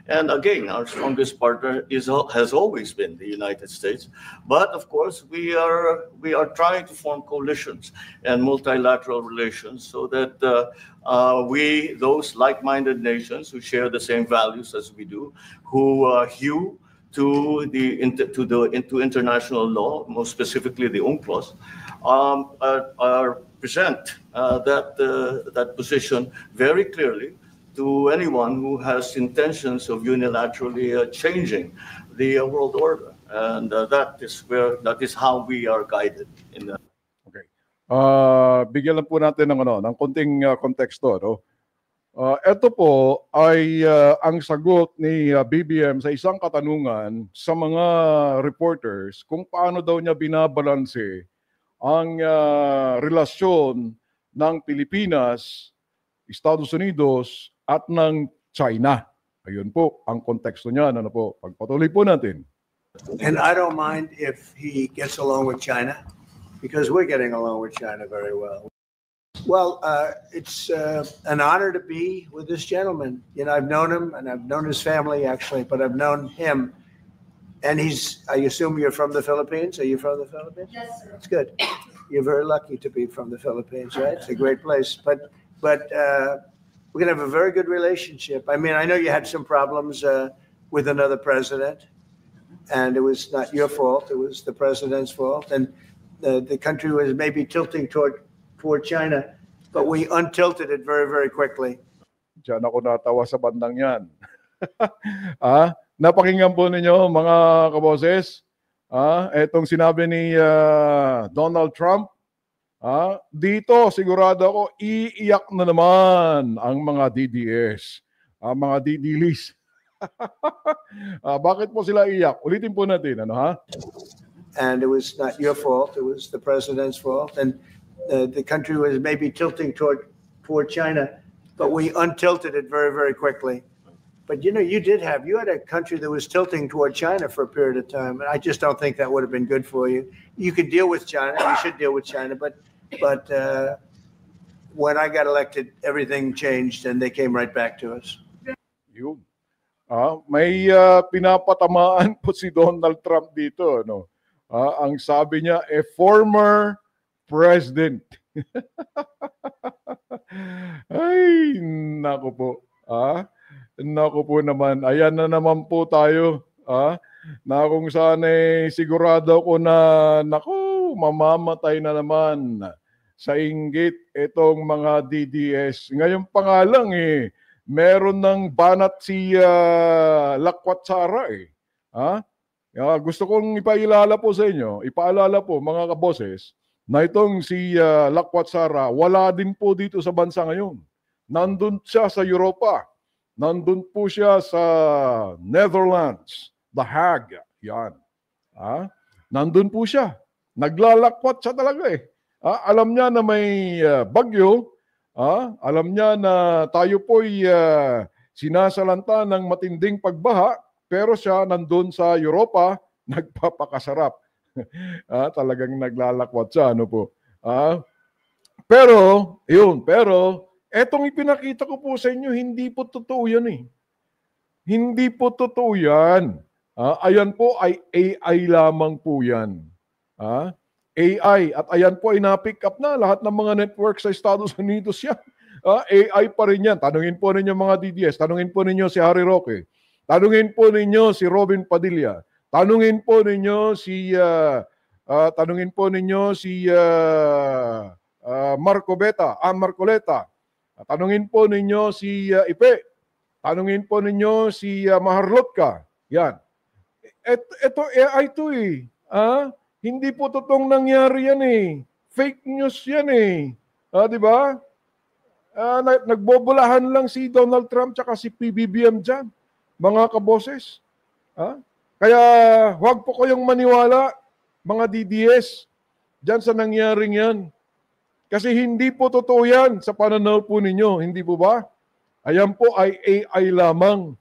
And again, our strongest partner has always been the United States. But of course, we are trying to form coalitions and multilateral relations so that those like-minded nations who share the same values as we do, who hew to international law, most specifically the UNCLOS, present that position very clearly to anyone who has intentions of unilaterally changing the world order, and that is how we are guided in that. Okay. Bigyan lang po natin ng konting konteksto, no? Ito po ay ang sagot ni BBM sa isang katanungan sa mga reporters kung paano daw niya binabalanse ang relasyon ng Pilipinas, Estados Unidos at ng China. Ayun po ang konteksto niyan. Ano po? Pagpatuloy po natin. And I don't mind if he gets along with China because we're getting along with China very well. Well, it's an honor to be with this gentleman. You know, I've known him and I've known his family actually, but I've known him. And I assume you're from the Philippines? Are you from the Philippines? Yes, sir. That's good. You're very lucky to be from the Philippines, right? It's a great place. But we're going to have a very good relationship. I mean, I know you had some problems with another president, and it was not your fault. It was the president's fault. And the country was maybe tilting toward China, but we untilted it very, very quickly. Diyan ako natawa sa bandang yan. Napakinggan po ninyo, mga kaboses, etong sinabi ni Donald Trump. Dito, sigurado ako, iiyak na naman ang mga DDS, mga DDLs. Bakit po sila iyak? Ulitin po natin, ano ha? And it was not your fault, it was the president's fault. And the country was maybe tilting toward China, but we untilted it very, very quickly. But you know, you had a country that was tilting toward China for a period of time, and I just don't think that would have been good for you. You could deal with China, you should deal with China, but when I got elected, everything changed and they came right back to us. Yun. May pinapatamaan po si Donald Trump dito, no? Ang sabi niya, a former president. Ay, naku po. Naku po naman, ayan na naman po tayo. Na kung saan sigurado ko na, naku, mamamatay na naman sa inggit itong mga DDS. Ngayon pa nga lang meron ng banat si Lakwat Sara gusto kong ipaalala po sa inyo, mga kaboses, na itong si Lakwat Sara, wala din po dito sa bansa ngayon. Nandun siya sa Europa. Nandun po siya sa Netherlands, The Hague. Yan. Nandun po siya. Naglalakwat siya talaga alam niya na may bagyo. Alam niya na tayo po'y sinasalanta ng matinding pagbaha, pero siya nandun sa Europa, nagpapakasarap. Talagang naglalakwat siya, ano po. Pero etong ipinakita ko po sa inyo, hindi po totoo yan Hindi po totoo yan. Ayan po ay AI lamang po yan. AI. At ayan po ay na-pick up na lahat ng mga network sa Estados Unidos yan. AI pa rin yan. Tanungin po ninyo mga DDS. Tanungin po ninyo si Harry Roque. Tanungin po ninyo si Robin Padilla. Tanungin po ninyo si Marcoleta. Tanungin po ninyo si Ipe. Tanungin po ninyo si Maharlotka. Yan. Ito AI to Hindi po totoong nangyari yan Fake news yan di ba? Nagbobolahan lang si Donald Trump tsaka si PBBM dyan. Mga kaboses. Kaya huwag po kayong maniwala, mga DDS, dyan sa nangyaring yan. Kasi hindi po totoo yan sa pananaw po ninyo. Hindi po ba? Ayan po ay AI lamang.